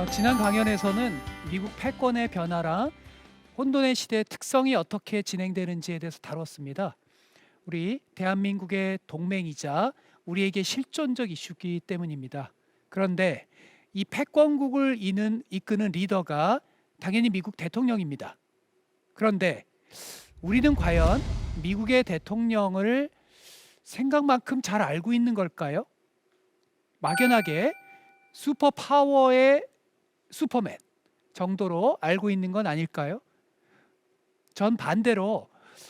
지난 강연에서는 미국 패권의 변화랑 혼돈의 시대의 특성이 어떻게 진행되는지에 대해서 다뤘습니다. 우리 대한민국의 동맹이자 우리에게 실존적 이슈이기 때문입니다. 그런데 이 패권국을 이끄는 리더가 당연히 미국 대통령입니다. 그런데 우리는 과연 미국의 대통령을 생각만큼 잘 알고 있는 걸까요? 막연하게 슈퍼파워의 슈퍼맨 정도로 알고 있는 건 아닐까요? 전 반대로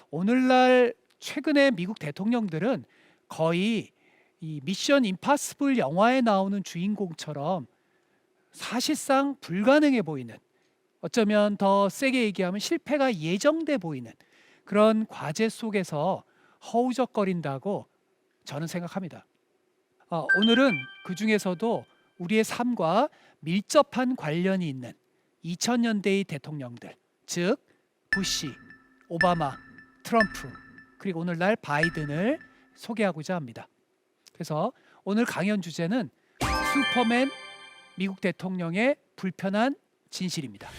오늘날 최근의 미국 대통령들은 거의 이 미션 임파서블 영화에 나오는 주인공처럼 사실상 불가능해 보이는, 어쩌면 더 세게 얘기하면 실패가 예정돼 보이는 그런 과제 속에서 허우적거린다고 저는 생각합니다. 오늘은 그 중에서도 우리의 삶과 밀접한 관련이 있는 2000년대의 대통령들, 즉 부시, 오바마, 트럼프, 그리고 오늘날 바이든을 소개하고자 합니다. 그래서 오늘 강연 주제는 슈퍼맨 미국 대통령의 불편한 진실입니다.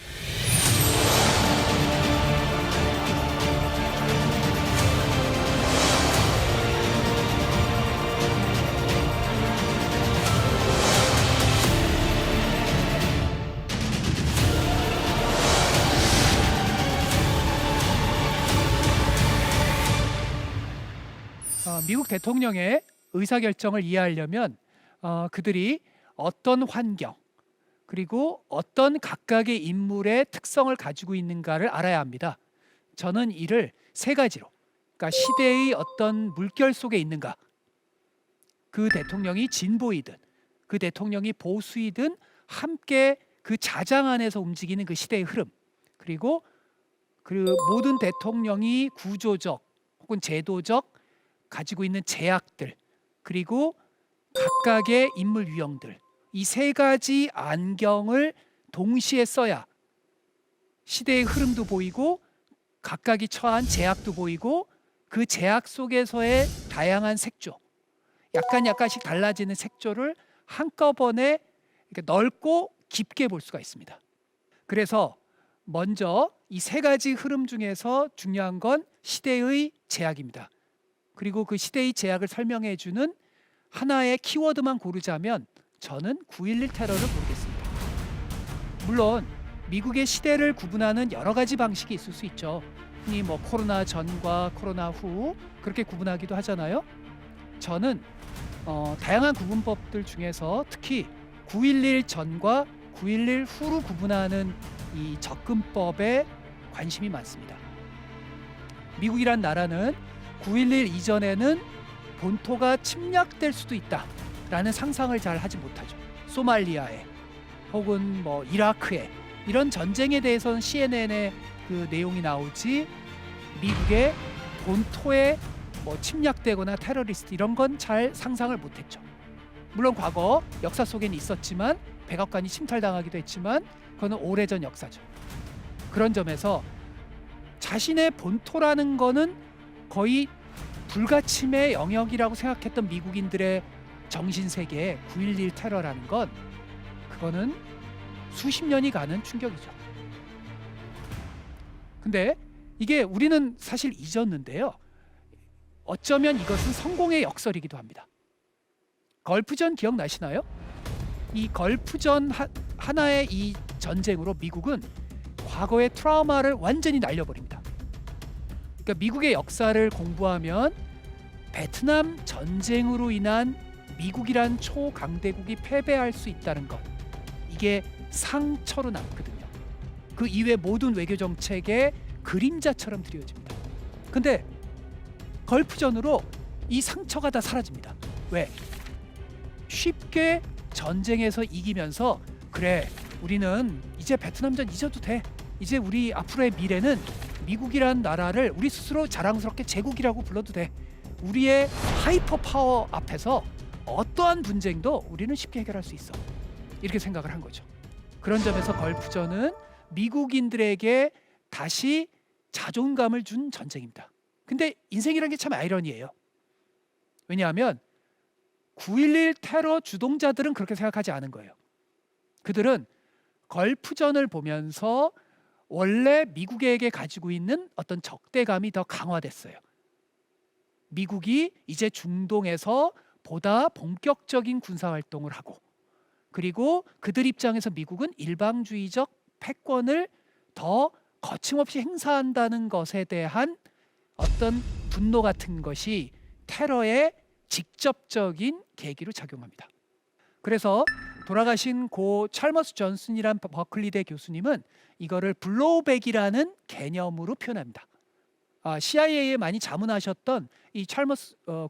미국 대통령의 의사결정을 이해하려면 그들이 어떤 환경 그리고 어떤 각각의 인물의 특성을 가지고 있는가를 알아야 합니다. 저는 이를 세 가지로, 그러니까 시대의 어떤 물결 속에 있는가, 그 대통령이 진보이든 그 대통령이 보수이든 함께 그 자장 안에서 움직이는 그 시대의 흐름, 그리고 그 모든 대통령이 구조적 혹은 제도적 가지고 있는 제약들, 그리고 각각의 인물 유형들, 이 세 가지 안경을 동시에 써야 시대의 흐름도 보이고 각각이 처한 제약도 보이고 그 제약 속에서의 다양한 색조, 약간씩 달라지는 색조를 한꺼번에 이렇게 넓고 깊게 볼 수가 있습니다. 그래서 먼저 이 세 가지 흐름 중에서 중요한 건 시대의 제약입니다. 그리고 그 시대의 제약을 설명해 주는 하나의 키워드만 고르자면 저는 9.11 테러를 고르겠습니다. 물론 미국의 시대를 구분하는 여러 가지 방식이 있을 수 있죠. 흔히 코로나 전과 코로나 후 그렇게 구분하기도 하잖아요. 저는 다양한 구분법들 중에서 특히 9.11 전과 9.11 후로 구분하는 이 접근법에 관심이 많습니다. 미국이란 나라는 9.11 이전에는 본토가 침략될 수도 있다라는 상상을 잘 하지 못하죠. 소말리아에 혹은 이라크에 이런 전쟁에 대해서는 CNN에 그 내용이 나오지, 미국의 본토에 침략되거나 테러리스트 이런 건 잘 상상을 못했죠. 물론 과거 역사 속에는 있었지만 백악관이 침탈당하기도 했지만 그거는 오래전 역사죠. 그런 점에서 자신의 본토라는 거는 거의 불가침의 영역이라고 생각했던 미국인들의 정신세계에 9.11 테러라는 건, 그거는 수십 년이 가는 충격이죠. 근데 이게 우리는 사실 잊었는데요. 어쩌면 이것은 성공의 역설이기도 합니다. 걸프전 기억나시나요? 이 걸프전 하나의 이 전쟁으로 미국은 과거의 트라우마를 완전히 날려버립니다. 그러니까 미국의 역사를 공부하면 베트남 전쟁으로 인한 미국이란 초강대국이 패배할 수 있다는 것, 이게 상처로 남거든요. 그 이외 모든 외교 정책의 그림자처럼 드리워집니다. 근데 걸프전으로 이 상처가 다 사라집니다. 왜? 쉽게 전쟁에서 이기면서 그래, 우리는 이제 베트남전 잊어도 돼. 이제 우리 앞으로의 미래는 미국이란 나라를 우리 스스로 자랑스럽게 제국이라고 불러도 돼. 우리의 하이퍼 파워 앞에서 어떠한 분쟁도 우리는 쉽게 해결할 수 있어. 이렇게 생각을 한 거죠. 그런 점에서 걸프전은 미국인들에게 다시 자존감을 준 전쟁입니다. 근데 인생이란 게 참 아이러니해요. 왜냐하면 9.11 테러 주동자들은 그렇게 생각하지 않은 거예요. 그들은 걸프전을 보면서 원래 미국에게 가지고 있는 어떤 적대감이 더 강화됐어요. 미국이 이제 중동에서 보다 본격적인 군사활동을 하고, 그리고 그들 입장에서 미국은 일방주의적 패권을 더 거침없이 행사한다는 것에 대한 어떤 분노 같은 것이 테러의 직접적인 계기로 작용합니다. 그래서 돌아가신 고 찰머스 존슨이란 버클리대 교수님은 이거를 블로우백이라는 개념으로 표현합니다. CIA에 많이 자문하셨던 이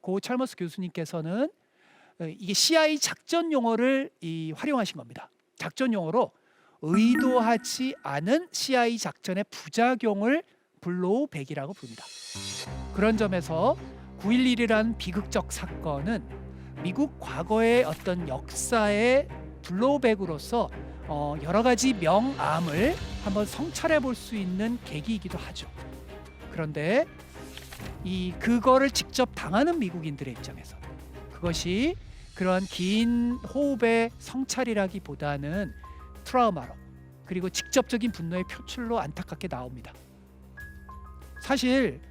고 찰머스 교수님께서는 이게 CIA 작전 용어를 활용하신 겁니다. 작전 용어로 의도하지 않은 CIA 작전의 부작용을 블로우백이라고 부릅니다. 그런 점에서 9.11이라는 비극적 사건은 미국 과거의 어떤 역사의 블로우백으로서 여러 가지 명암을 한번 성찰해 볼 수 있는 계기이기도 하죠. 그런데 그거를 직접 당하는 미국인들의 입장에서 그것이 그런 긴 호흡의 성찰이라기보다는 트라우마로, 그리고 직접적인 분노의 표출로 안타깝게 나옵니다. 사실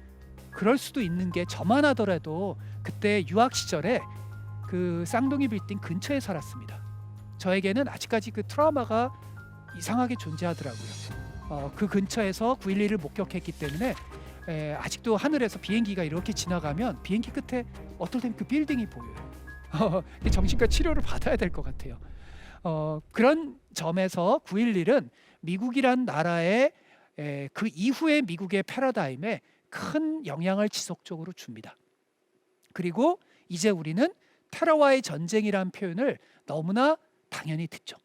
그럴 수도 있는 게, 저만 하더라도 그때 유학 시절에 그 쌍둥이 빌딩 근처에 살았습니다. 저에게는 아직까지 그 트라우마가 이상하게 존재하더라고요. 그 근처에서 9.11을 목격했기 때문에 아직도 하늘에서 비행기가 이렇게 지나가면 비행기 끝에 어떨 땐 그 빌딩이 보여요. 정신과 치료를 받아야 될 것 같아요. 그런 점에서 9.11은 미국이란 나라의 그 이후의 미국의 패러다임에 큰 영향을 지속적으로 줍니다. 그리고 이제 우리는 테러와의 전쟁이라는 표현을 너무나 당연히 듣죠.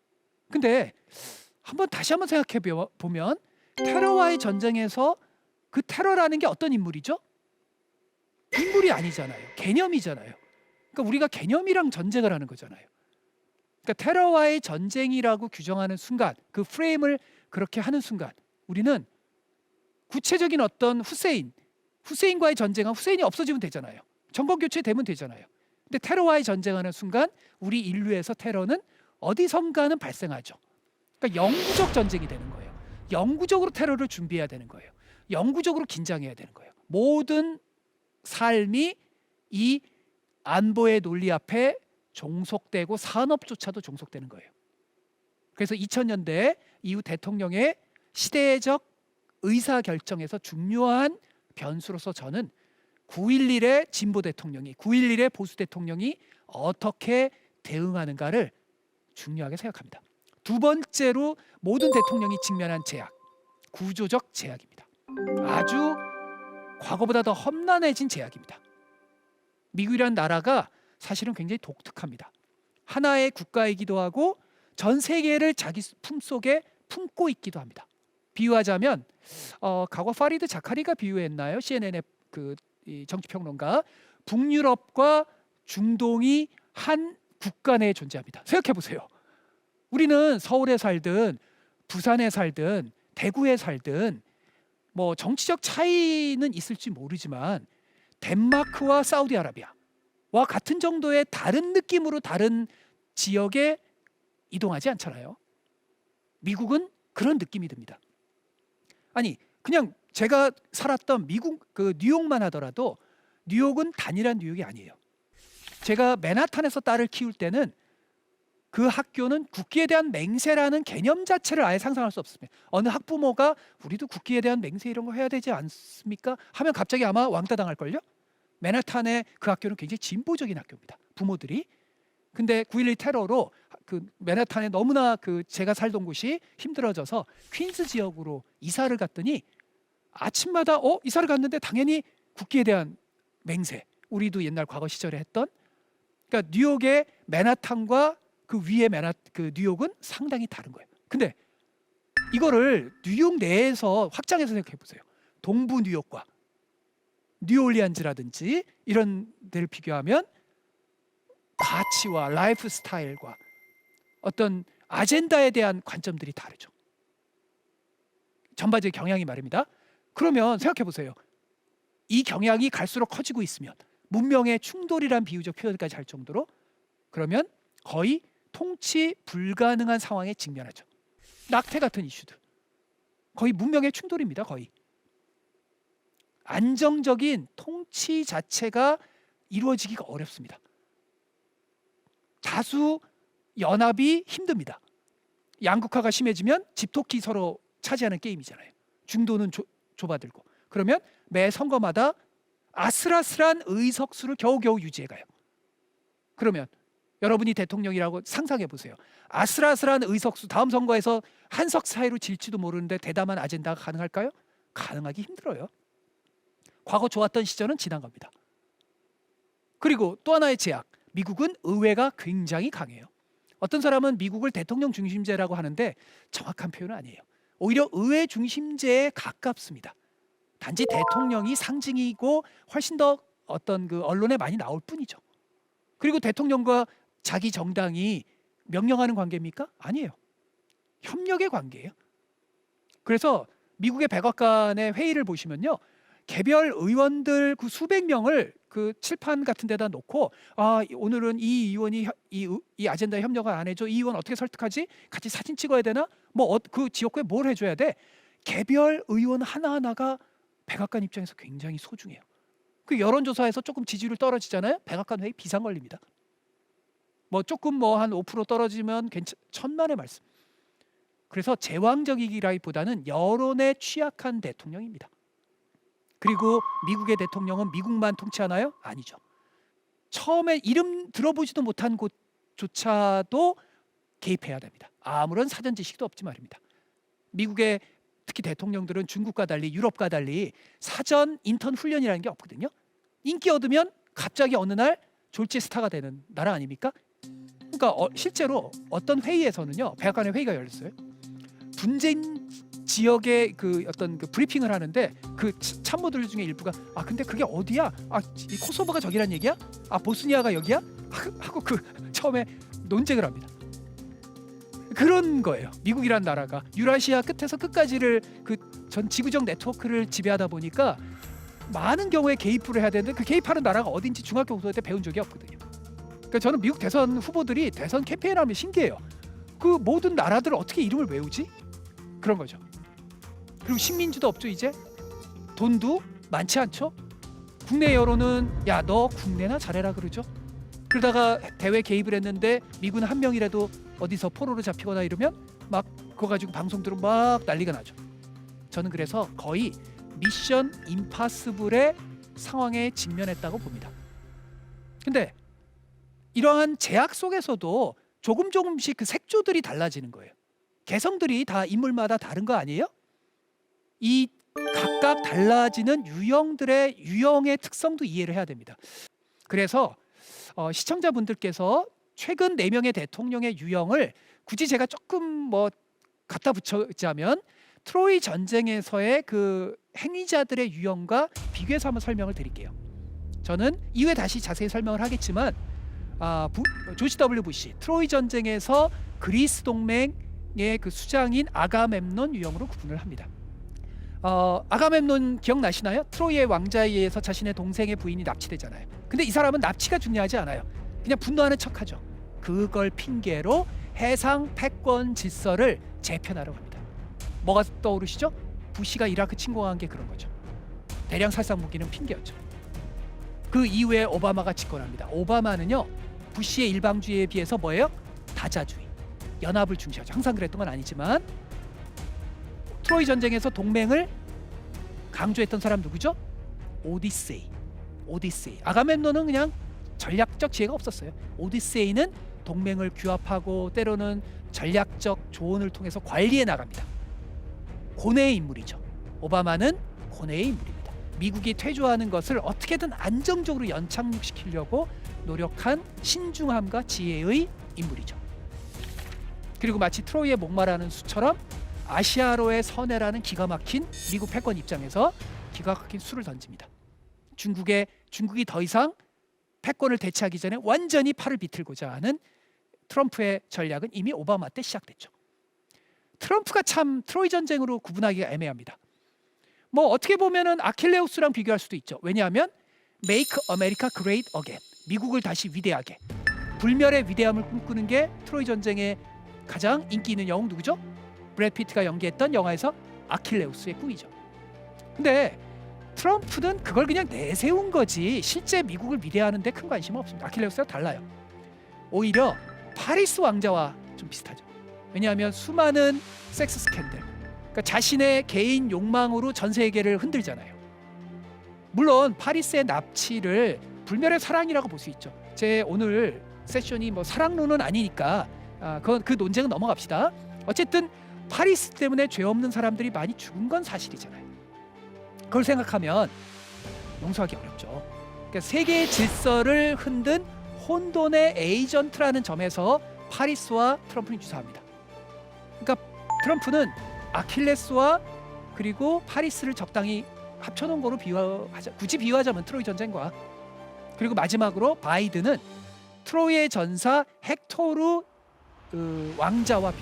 근데 다시 한번 생각해 보면 테러와의 전쟁에서 그 테러라는 게 어떤 인물이죠? 인물이 아니잖아요. 개념이잖아요. 그러니까 우리가 개념이랑 전쟁을 하는 거잖아요. 그러니까 테러와의 전쟁이라고 규정하는 순간, 그 프레임을 그렇게 하는 순간, 우리는 구체적인 어떤 후세인과의 전쟁은 후세인이 없어지면 되잖아요. 정권 교체되면 되잖아요. 근데 테러와의 전쟁하는 순간 우리 인류에서 테러는 어디선가는 발생하죠. 그러니까 영구적 전쟁이 되는 거예요. 영구적으로 테러를 준비해야 되는 거예요. 영구적으로 긴장해야 되는 거예요. 모든 삶이 이 안보의 논리 앞에 종속되고 산업조차도 종속되는 거예요. 그래서 2000년대 이후 대통령의 시대적 의사결정에서 중요한 변수로서 저는 9.11의 진보 대통령이, 9.11의 보수 대통령이 어떻게 대응하는가를 중요하게 생각합니다. 두 번째로 모든 대통령이 직면한 제약, 구조적 제약입니다. 아주 과거보다 더 험난해진 제약입니다. 미국이라는 나라가 사실은 굉장히 독특합니다. 하나의 국가이기도 하고 전 세계를 자기 품속에 품고 있기도 합니다. 비유하자면 과거 파리드 자카리가 비유했나요? CNN의 이 정치평론가, 북유럽과 중동이 한 국가 내에 존재합니다. 생각해 보세요. 우리는 서울에 살든 부산에 살든 대구에 살든 뭐 정치적 차이는 있을지 모르지만 덴마크와 사우디아라비아와 같은 정도의 다른 느낌으로 다른 지역에 이동하지 않잖아요. 미국은 그런 느낌이 듭니다. 아니, 그냥 제가 살았던 미국 뉴욕만 하더라도 뉴욕은 단일한 뉴욕이 아니에요. 제가 맨하탄에서 딸을 키울 때는 그 학교는 국기에 대한 맹세라는 개념 자체를 아예 상상할 수 없습니다. 어느 학부모가 우리도 국기에 대한 맹세 이런 거 해야 되지 않습니까? 하면 갑자기 아마 왕따 당할걸요? 맨하탄의 그 학교는 굉장히 진보적인 학교입니다. 부모들이. 근데 9.11 테러로 그 맨하탄에 너무나 제가 살던 곳이 힘들어져서 퀸스 지역으로 이사를 갔더니 아침마다 이사를 갔는데 당연히 국기에 대한 맹세, 우리도 옛날 과거 시절에 했던, 그러니까 뉴욕의 맨하탄과 그 위에 뉴욕은 상당히 다른 거예요. 근데 이거를 뉴욕 내에서 확장해서 생각해 보세요. 동부 뉴욕과 뉴올리안즈라든지 이런 데를 비교하면 가치와 라이프 스타일과 어떤 아젠다에 대한 관점들이 다르죠. 전반적인 경향이 말입니다. 그러면 생각해 보세요. 이 경향이 갈수록 커지고 있으면 문명의 충돌이란 비유적 표현까지 할 정도로, 그러면 거의 통치 불가능한 상황에 직면하죠. 낙태 같은 이슈들. 거의 문명의 충돌입니다. 거의. 안정적인 통치 자체가 이루어지기가 어렵습니다. 다수 연합이 힘듭니다. 양극화가 심해지면 집토끼 서로 차지하는 게임이잖아요. 중도는 좁아들고. 그러면 매 선거마다 아슬아슬한 의석수를 겨우겨우 유지해가요. 그러면 여러분이 대통령이라고 상상해 보세요. 아슬아슬한 의석수, 다음 선거에서 한 석 차이로 질지도 모르는데 대담한 아젠다가 가능할까요? 가능하기 힘들어요. 과거 좋았던 시절은 지난 겁니다. 그리고 또 하나의 제약, 미국은 의회가 굉장히 강해요. 어떤 사람은 미국을 대통령 중심제라고 하는데 정확한 표현은 아니에요. 오히려 의회 중심제에 가깝습니다. 단지 대통령이 상징이고 훨씬 더 어떤 그 언론에 많이 나올 뿐이죠. 그리고 대통령과 자기 정당이 명령하는 관계입니까? 아니에요. 협력의 관계예요. 그래서 미국의 백악관의 회의를 보시면요, 개별 의원들 그 수백 명을 그 칠판 같은 데다 놓고, 오늘은 이 의원이 이 아젠다에 협력을 안 해줘, 이 의원 어떻게 설득하지? 같이 사진 찍어야 되나? 뭐 그 지역구에 뭘 해줘야 돼? 개별 의원 하나하나가 백악관 입장에서 굉장히 소중해요. 그 여론조사에서 조금 지지율 떨어지잖아요. 백악관 회의 비상 걸립니다. 뭐 조금 뭐 한 5% 떨어지면 천만의 말씀. 그래서 제왕적이기라기보다는 여론에 취약한 대통령입니다. 그리고 미국의 대통령은 미국만 통치하나요? 아니죠. 처음에 이름 들어보지도 못한 곳조차도 개입해야 됩니다. 아무런 사전 지식도 없지 말입니다. 미국의 특히 대통령들은 중국과 달리, 유럽과 달리 사전 인턴 훈련이라는 게 없거든요. 인기 얻으면 갑자기 어느 날 졸지 스타가 되는 나라 아닙니까? 그러니까 실제로 어떤 회의에서는요, 백악관의 회의가 열렸어요. 분쟁 지역의 그 어떤 그 브리핑을 하는데 그 참모들 중에 일부가 근데 그게 어디야? 이 코소보가 저기란 얘기야? 보스니아가 여기야? 하고 그 처음에 논쟁을 합니다. 그런 거예요. 미국이란 나라가 유라시아 끝에서 끝까지를 그 전 지구적 네트워크를 지배하다 보니까 많은 경우에 개입을 해야 되는데 그 개입하는 나라가 어딘지 중학교 고등학교 때 배운 적이 없거든요. 그러니까 저는 미국 대선 후보들이 대선 캠페인하면 신기해요. 그 모든 나라들 어떻게 이름을 외우지? 그런 거죠. 그리고 식민지도 없죠. 이제 돈도 많지 않죠. 국내 여론은 야, 너 국내나 잘해라 그러죠. 그러다가 대회 개입을 했는데 미군 한 명이라도 어디서 포로로 잡히거나 이러면 막 그거 가지고 방송들은 막 난리가 나죠. 저는 그래서 거의 미션 임파서블의 상황에 직면했다고 봅니다. 근데 이러한 제약 속에서도 조금씩 그 색조들이 달라지는 거예요. 개성들이 다 인물마다 다른 거 아니에요? 이 각각 달라지는 유형의 특성도 이해를 해야 됩니다. 그래서 시청자분들께서 최근 4명의 대통령의 유형을 굳이 제가 조금 뭐 갖다 붙여자면 트로이 전쟁에서의 그 행위자들의 유형과 비교해서 한번 설명을 드릴게요. 저는 이후에 다시 자세히 설명을 하겠지만 조지 W 부시 트로이 전쟁에서 그리스 동맹의 그 수장인 아가멤논 유형으로 구분을 합니다. 아가멤논 기억나시나요? 트로이의 왕자에 의해서 자신의 동생의 부인이 납치되잖아요. 근데 이 사람은 납치가 중요하지 않아요. 그냥 분노하는 척하죠. 그걸 핑계로 해상 패권 질서를 재편하려고 합니다. 뭐가 떠오르시죠? 부시가 이라크 침공한 게 그런 거죠. 대량 살상 무기는 핑계였죠. 그 이후에 오바마가 집권합니다. 오바마는요, 부시의 일방주의에 비해서 뭐예요? 다자주의, 연합을 중시하죠. 항상 그랬던 건 아니지만 트로이 전쟁에서 동맹을 강조했던 사람 누구죠? 오디세이. 아가멤논은 그냥 전략적 지혜가 없었어요. 오디세이는 동맹을 규합하고 때로는 전략적 조언을 통해서 관리해 나갑니다. 고뇌의 인물이죠. 오바마는 고뇌의 인물입니다. 미국이 퇴조하는 것을 어떻게든 안정적으로 연착륙시키려고 노력한 신중함과 지혜의 인물이죠. 그리고 마치 트로이의 목마라는 수처럼 아시아로의 선해라는 기가 막힌 미국 패권 입장에서 기가 막힌 수를 던집니다. 중국이 더 이상 패권을 대체하기 전에 완전히 팔을 비틀고자 하는 트럼프의 전략은 이미 오바마 때 시작됐죠. 트럼프가 참 트로이 전쟁으로 구분하기가 애매합니다. 뭐 어떻게 보면은 아킬레우스랑 비교할 수도 있죠. 왜냐하면 Make America Great Again, 미국을 다시 위대하게, 불멸의 위대함을 꿈꾸는 게 트로이 전쟁의 가장 인기 있는 영웅 누구죠? 브래드 피트가 연기했던 영화에서 아킬레우스의 꿈이죠. 근데 트럼프는 그걸 그냥 내세운 거지 실제 미국을 위대하는 데 큰 관심은 없습니다. 아킬레우스가 달라요. 오히려 파리스 왕자와 좀 비슷하죠. 왜냐하면 수많은 섹스 스캔들, 그러니까 자신의 개인 욕망으로 전 세계를 흔들잖아요. 물론 파리스의 납치를 불멸의 사랑이라고 볼 수 있죠. 제 오늘 세션이 뭐 사랑론은 아니니까 그건 그 논쟁은 넘어갑시다. 어쨌든 파리스 때문에 죄 없는 사람들이 많이 죽은 건 사실이잖아요. 그걸 생각하면 용서하기 어렵죠. 그러니까 세계의 질서를 흔든 혼돈의 에이전트라는 점에서 파리스와 트럼프는 유사합니다. 그러니까 트럼프는 아킬레스와 그리고 파리스를 적당히 합쳐놓은 거로 굳이 비유하자면 트로이 전쟁과, 그리고 마지막으로 바이든은 트로이의 전사 헥토르 왕자와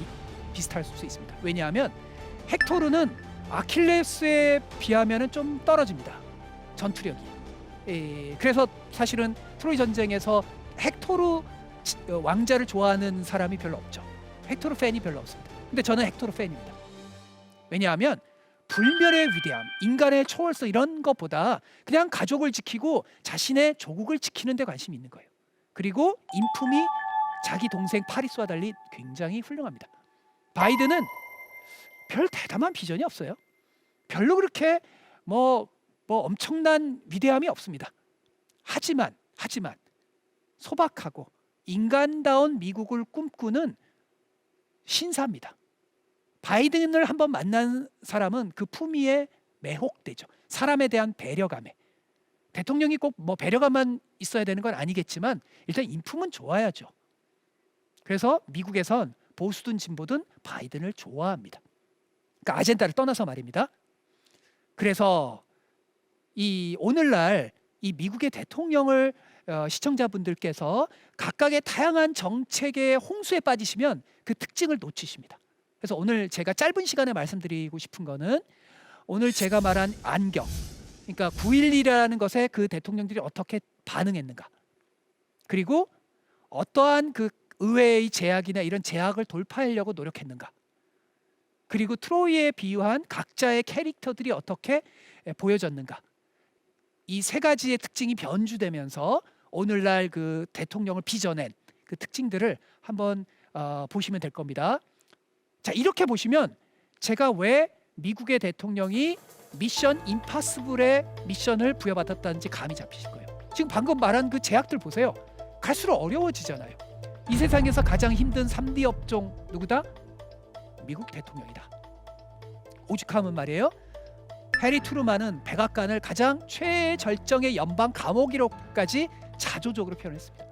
비슷할 수 있습니다. 왜냐하면 헥토르는 아킬레스에 비하면 좀 떨어집니다. 전투력이. 그래서 사실은 트로이 전쟁에서 헥토르 왕자를 좋아하는 사람이 별로 없죠. 헥토르 팬이 별로 없습니다. 근데 저는 헥토르 팬입니다. 왜냐하면 불멸의 위대함, 인간의 초월성 이런 것보다 그냥 가족을 지키고 자신의 조국을 지키는 데 관심이 있는 거예요. 그리고 인품이 자기 동생 파리스와 달리 굉장히 훌륭합니다. 바이든은 별 대담한 비전이 없어요. 별로 그렇게 뭐 엄청난 위대함이 없습니다. 하지만 소박하고 인간다운 미국을 꿈꾸는 신사입니다. 바이든을 한번 만난 사람은 그 품위에 매혹되죠. 사람에 대한 배려감에. 대통령이 꼭 뭐 배려감만 있어야 되는 건 아니겠지만 일단 인품은 좋아야죠. 그래서 미국에선 보수든 진보든 바이든을 좋아합니다. 그러니까 아젠다를 떠나서 말입니다. 그래서 이 오늘날 이 미국의 대통령을 시청자분들께서 각각의 다양한 정책의 홍수에 빠지시면 그 특징을 놓치십니다. 그래서 오늘 제가 짧은 시간에 말씀드리고 싶은 거는 오늘 제가 말한 안경, 그러니까 9.11이라는 것에 그 대통령들이 어떻게 반응했는가, 그리고 어떠한 그 의회의 제약이나 이런 제약을 돌파하려고 노력했는가, 그리고 트로이에 비유한 각자의 캐릭터들이 어떻게 보여졌는가, 이 세 가지의 특징이 변주되면서 오늘날 그 대통령을 빚어낸 그 특징들을 한번 보시면 될 겁니다. 자, 이렇게 보시면 제가 왜 미국의 대통령이 미션 임파서블의 미션을 부여받았다는지 감이 잡히실 거예요. 지금 방금 말한 그 제약들 보세요. 갈수록 어려워지잖아요. 이 세상에서 가장 힘든 3D 업종 누구다? 미국 대통령이다. 오죽하면 말이에요. 해리 트루만은 백악관을 가장 최절정의 연방 감옥이로까지 자조적으로 표현했습니다.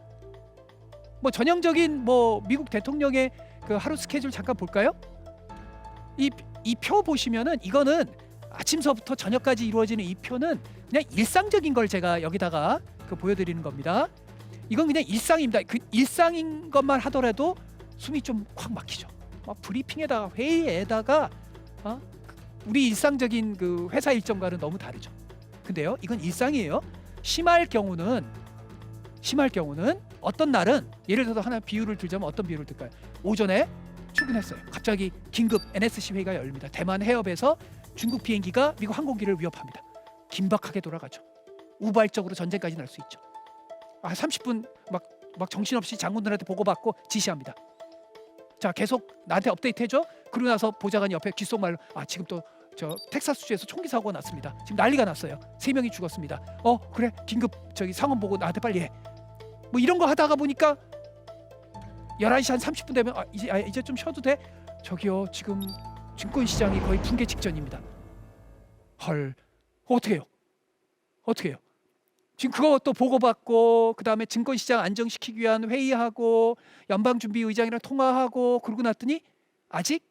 뭐 전형적인 미국 대통령의 그 하루 스케줄 잠깐 볼까요? 이 표 보시면은 이거는 아침서부터 저녁까지 이루어지는 이 표는 그냥 일상적인 걸 제가 여기다가 보여드리는 겁니다. 이건 그냥 일상입니다. 그 일상인 것만 하더라도 숨이 좀 콱 막히죠. 막 브리핑에다가 회의에다가 우리 일상적인 그 회사 일정과는 너무 다르죠. 근데요, 이건 일상이에요. 심할 경우는 어떤 날은 예를 들어서 하나 비유를 들자면 어떤 비유를 들까요? 오전에 출근했어요. 갑자기 긴급 NSC 회의가 열립니다. 대만 해협에서 중국 비행기가 미국 항공기를 위협합니다. 긴박하게 돌아가죠. 우발적으로 전쟁까지 날 수 있죠. 30분 막 정신없이 장군들한테 보고받고 지시합니다. 자, 계속 나한테 업데이트 해줘. 그러고 나서 보좌관이 옆에 귓속말로 지금 또 저 텍사스주에서 총기 사고가 났습니다. 지금 난리가 났어요. 3명이 죽었습니다. 그래, 긴급 상황 보고 나한테 빨리 해. 뭐 이런 거 하다가 보니까 11시 한 30분 되면 이제 좀 쉬어도 돼? 저기요, 지금 증권시장이 거의 붕괴 직전입니다. 헐, 어떻게 해요? 지금 그것도 보고받고 그다음에 증권시장 안정시키기 위한 회의하고 연방준비의장이랑 통화하고 그러고 났더니 아직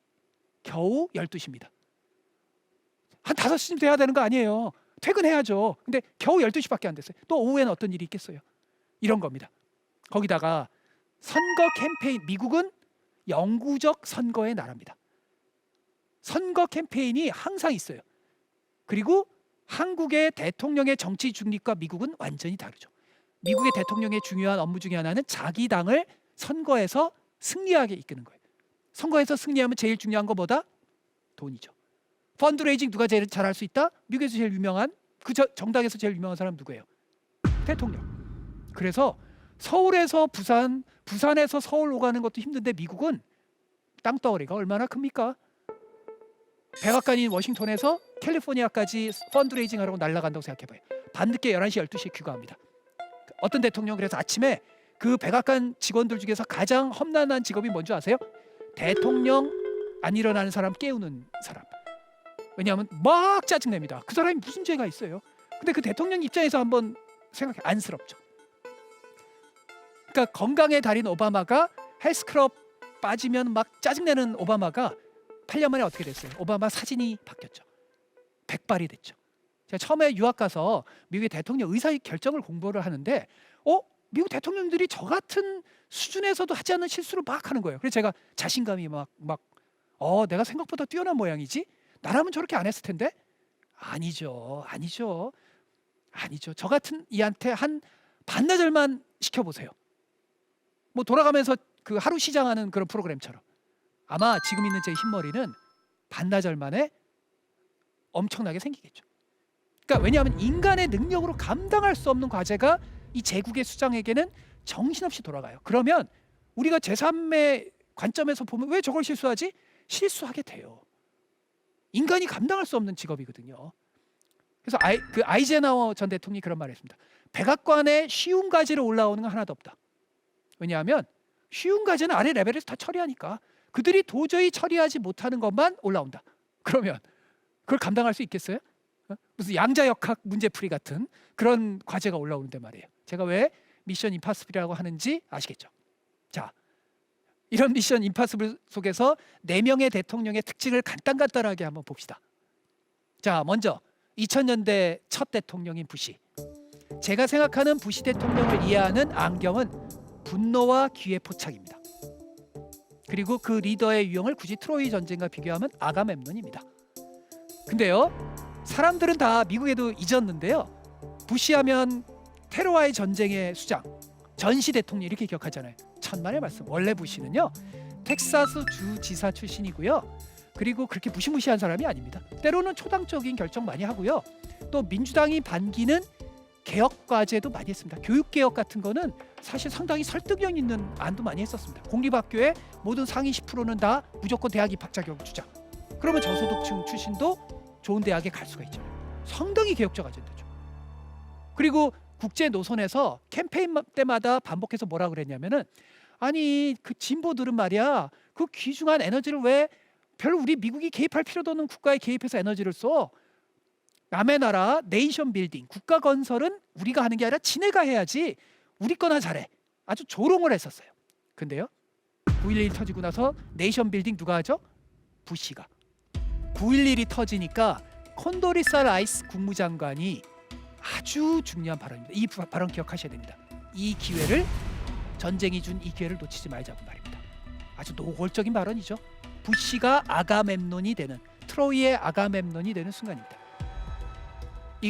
겨우 12시입니다. 한 5시쯤 돼야 되는 거 아니에요. 퇴근해야죠. 근데 겨우 12시밖에 안 됐어요. 또 오후에는 어떤 일이 있겠어요. 이런 겁니다. 거기다가 선거 캠페인, 미국은 영구적 선거의 나라입니다. 선거 캠페인이 항상 있어요. 그리고 한국의 대통령의 정치 중립과 미국은 완전히 다르죠. 미국의 대통령의 중요한 업무 중에 하나는 자기 당을 선거에서 승리하게 이끄는 거예요. 선거에서 승리하면 제일 중요한 거 뭐다? 돈이죠. 펀드레이징 누가 제일 잘할 수 있다? 미국에서 제일 유명한 정당에서 제일 유명한 사람 누구예요? 대통령. 그래서 서울에서 부산에서 서울 오가는 것도 힘든데 미국은 땅덩어리가 얼마나 큽니까? 백악관인 워싱턴에서 캘리포니아까지 펀드레이징 하라고 날아간다고 생각해봐요. 밤늦게 11시 12시에 귀가합니다. 어떤 대통령 그래서 아침에 그 백악관 직원들 중에서 가장 험난한 직업이 뭔지 아세요? 대통령 안 일어나는 사람 깨우는 사람. 왜냐하면 막 짜증냅니다. 그 사람이 무슨 죄가 있어요? 근데 그 대통령 입장에서 한번 생각해, 안쓰럽죠. 그러니까 건강의 달인 오바마가 헬스클럽 빠지면 막 짜증내는 오바마가 8년 만에 어떻게 됐어요? 오바마 사진이 바뀌었죠. 백발이 됐죠. 제가 처음에 유학 가서 미국의 대통령 의사결정을 공부를 하는데 미국 대통령들이 저 같은 수준에서도 하지 않는 실수를 막 하는 거예요. 그래서 제가 자신감이 내가 생각보다 뛰어난 모양이지? 나라면 저렇게 안 했을 텐데? 아니죠. 저 같은 이한테 한 반나절만 시켜보세요. 뭐 돌아가면서 그 하루 시장하는 그런 프로그램처럼 아마 지금 있는 제 흰머리는 반나절 만에 엄청나게 생기겠죠. 그러니까 왜냐하면 인간의 능력으로 감당할 수 없는 과제가 이 제국의 수장에게는 정신없이 돌아가요. 그러면 우리가 제3의 관점에서 보면 왜 저걸 실수하지? 실수하게 돼요. 인간이 감당할 수 없는 직업이거든요. 그래서 아이젠하워 전 대통령이 그런 말을 했습니다. 백악관에 쉬운 과제로 올라오는 건 하나도 없다. 왜냐하면 쉬운 과제는 아래 레벨에서 다 처리하니까 그들이 도저히 처리하지 못하는 것만 올라온다. 그러면 그걸 감당할 수 있겠어요? 무슨 양자역학 문제풀이 같은 그런 과제가 올라오는데 말이에요. 제가 왜 미션 임파서블이라고 하는지 아시겠죠? 자, 이런 미션 임파서블 속에서 4명의 대통령의 특징을 간단하게 한번 봅시다. 자, 먼저 2000년대 첫 대통령인 부시. 제가 생각하는 부시 대통령을 이해하는 안경은 분노와 기회 포착입니다. 그리고 그 리더의 유형을 굳이 트로이 전쟁과 비교하면 아가멤논입니다. 근데요, 사람들은 다 미국에도 잊었는데요, 부시하면 테러와의 전쟁의 수장, 전시 대통령 이렇게 기억하잖아요. 천만의 말씀. 원래 부시는요 텍사스 주지사 출신이고요. 그리고 그렇게 무시무시한 사람이 아닙니다. 때로는 초당적인 결정 많이 하고요. 또 민주당이 반기는 개혁 과제도 많이 했습니다. 교육개혁 같은 거는 사실 상당히 설득력 있는 안도 많이 했었습니다. 공립학교의 모든 상위 10%는 다 무조건 대학 입학 자격을 주자. 그러면 저소득층 출신도 좋은 대학에 갈 수가 있잖아요. 상당히 개혁적 아젠다죠. 그리고 국제 노선에서 캠페인 때마다 반복해서 뭐라 그랬냐면은, 아니 그 진보들은 말이야 그 귀중한 에너지를 왜 별로 우리 미국이 개입할 필요도 없는 국가에 개입해서 에너지를 써. 남의 나라 네이션 빌딩, 국가 건설은 우리가 하는 게 아니라 지네가 해야지. 우리 거나 잘해. 아주 조롱을 했었어요. 근데요, 9.11 터지고 나서 네이션 빌딩 누가 하죠? 부시가. 9.11이 터지니까 콘도리사 라이스 국무장관이 아주 중요한 발언입니다. 이 발언 기억하셔야 됩니다. 이 기회를, 전쟁이 준 이 기회를 놓치지 말자고 말입니다. 아주 노골적인 발언이죠. 부시가 아가멤논이 되는, 트로이의 아가멤논이 되는 순간입니다.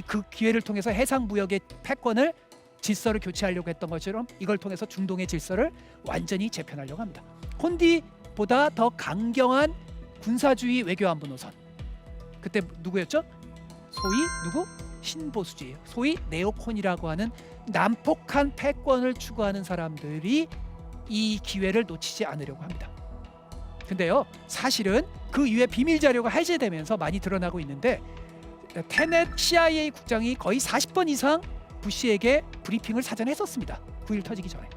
그 기회를 통해서 해상 무역의 패권을, 질서를 교체하려고 했던 것처럼 이걸 통해서 중동의 질서를 완전히 재편하려고 합니다. 콘디보다 더 강경한 군사주의 외교안보 노선. 그때 누구였죠? 소위 신보수주의, 소위 네오콘이라고 하는 난폭한 패권을 추구하는 사람들이 이 기회를 놓치지 않으려고 합니다. 근데요, 사실은 그 이후에 비밀 자료가 해제되면서 많이 드러나고 있는데, 테넷 CIA 국장이 거의 40번 이상 부시에게 브리핑을 사전에 했었습니다. 9.11 터지기 전에.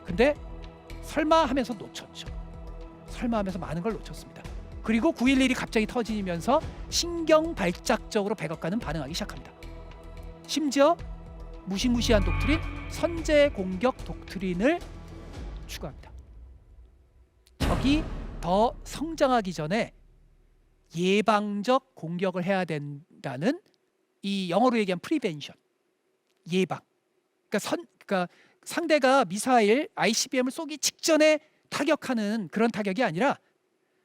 근데 설마 하면서 놓쳤죠. 설마 하면서 많은 걸 놓쳤습니다. 그리고 9.11이 갑자기 터지면서 신경발작적으로 백악관은 반응하기 시작합니다. 심지어 무시무시한 독트린, 선제 공격 독트린을 추구합니다. 적이 더 성장하기 전에 예방적 공격을 해야 된다는, 이 영어로 얘기하면 프리벤션, 예방. 그러니까 상대가 미사일 ICBM을 쏘기 직전에 타격하는 그런 타격이 아니라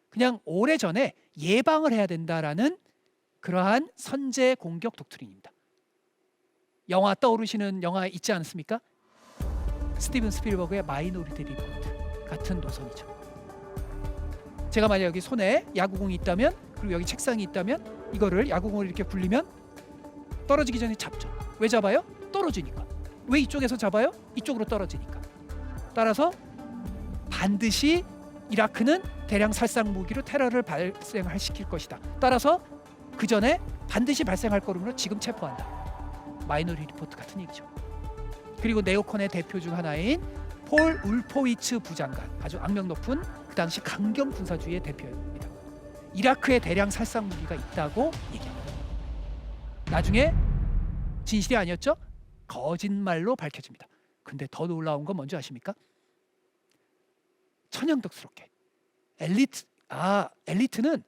그냥 오래전에 예방을 해야 된다라는 그러한 선제 공격 독트린입니다. 영화 떠오르시는 영화 있지 않습니까? 스티븐 스필버그의 마이노리티 리포트 같은 노선이죠. 제가 만약 여기 손에 야구공이 있다면, 그리고 여기 책상이 있다면 이거를 야구공을 이렇게 굴리면 떨어지기 전에 잡죠. 왜 잡아요? 떨어지니까. 왜 이쪽에서 잡아요? 이쪽으로 떨어지니까. 따라서 반드시 이라크는 대량 살상 무기로 테러를 발생시킬 것이다. 따라서 그 전에 반드시 발생할 거므로 지금 체포한다. 마이너리 리포트 같은 얘기죠. 그리고 네오콘의 대표 중 하나인 폴 울포위츠 부장관, 아주 악명 높은 그 당시 강경 군사주의의 대표입니다. 이라크에 대량 살상 무기가 있다고 얘기합니다. 나중에 진실이 아니었죠? 거짓말로 밝혀집니다. 근데 더 놀라운 건 뭔지 아십니까? 천연덕스럽게 엘리트는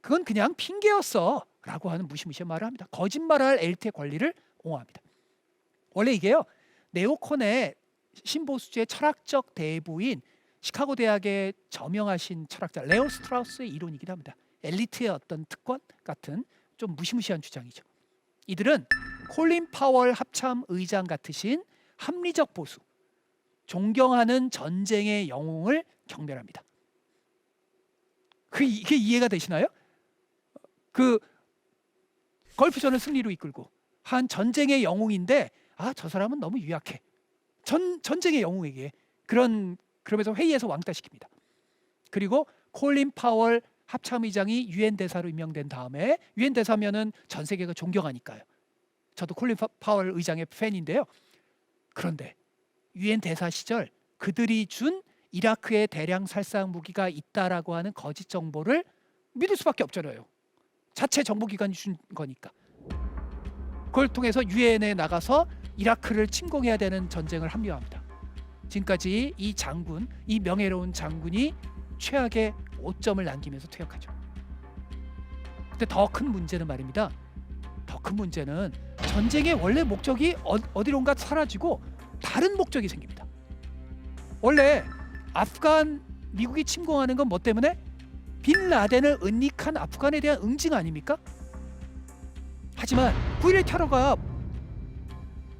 그건 그냥 핑계였어 라고 하는 무시무시한 말을 합니다. 거짓말할 엘리트의 권리를 옹호합니다. 원래 이게요, 네오콘의 신보수주의 철학적 대부인 시카고 대학의 저명하신 철학자 레오 스트라우스의 이론이기도 합니다. 엘리트의 어떤 특권 같은 좀 무시무시한 주장이죠. 이들은 콜린 파월 합참 의장 같으신 합리적 보수, 존경하는 전쟁의 영웅을 경멸합니다. 이게 이해가 되시나요? 그 걸프전을 승리로 이끌고 한 전쟁의 영웅인데 저 사람은 너무 유약해. 전쟁의 영웅에게 그러면서 회의에서 왕따시킵니다. 그리고 콜린 파월 합참의장이 유엔 대사로 임명된 다음에, 유엔 대사면은 전 세계가 존경하니까요. 저도 콜린 파월 의장의 팬인데요. 그런데 유엔 대사 시절 그들이 준 이라크에 대량 살상 무기가 있다라고 하는 거짓 정보를 믿을 수밖에 없잖아요. 자체 정보기관이 준 거니까. 그걸 통해서 유엔에 나가서 이라크를 침공해야 되는 전쟁을 합류합니다. 지금까지 이 장군, 이 명예로운 장군이 최악의 5점을 남기면서 퇴역하죠. 근데 더 큰 문제는 말입니다. 더 큰 문제는 전쟁의 원래 목적이 어디론가 사라지고 다른 목적이 생깁니다. 원래 아프간 미국이 침공하는 건 뭐 때문에? 빈 라덴을 은닉한 아프간에 대한 응징 아닙니까? 하지만 9.11 테러가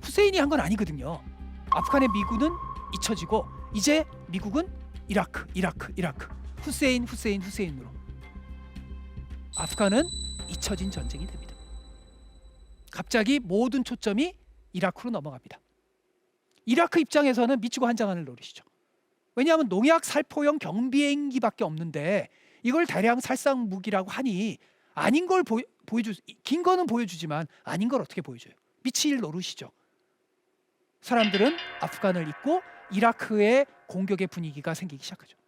후세인이 한 건 아니거든요. 아프간의 미군은 잊혀지고 이제 미국은 이라크 후세인으로 아프간은 잊혀진 전쟁이 됩니다. 갑자기 모든 초점이 이라크로 넘어갑니다. 이라크 입장에서는 미치고 한장한을 노리시죠. 왜냐하면 농약 살포형 경비행기밖에 없는데 이걸 대량 살상 무기라고 하니 아닌 걸 긴 거는 보여주지만 아닌 걸 어떻게 보여줘요? 미칠 노릇이죠. 사람들은 아프간을 잊고 이라크의 공격의 분위기가 생기기 시작하죠.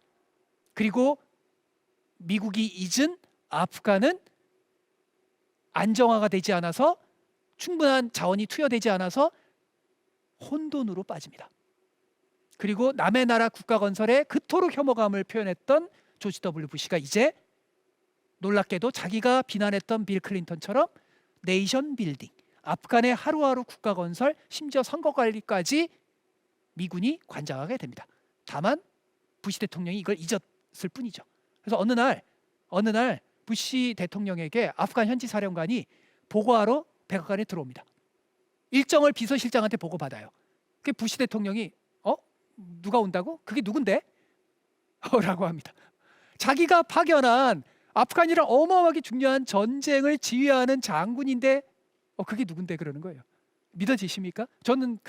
그리고 미국이 잊은 아프간은 안정화가 되지 않아서, 충분한 자원이 투여되지 않아서 혼돈으로 빠집니다. 그리고 남의 나라 국가 건설에 그토록 혐오감을 표현했던 조지 W 부시가 이제 놀랍게도 자기가 비난했던 빌 클린턴처럼 네이션 빌딩, 아프간의 하루하루 국가 건설, 심지어 선거 관리까지 미군이 관장하게 됩니다. 다만 부시 대통령이 이걸 잊었을 뿐이죠. 그래서 어느 날 부시 대통령에게 아프간 현지 사령관이 보고하러 백악관에 들어옵니다. 일정을 비서실장한테 보고받아요. 그 부시 대통령이 누가 온다고? 그게 누군데? 라고 합니다. 자기가 파견한 아프간이랑 어마어마하게 중요한 전쟁을 지휘하는 장군인데 그게 누군데 그러는 거예요. 믿어지십니까? 저는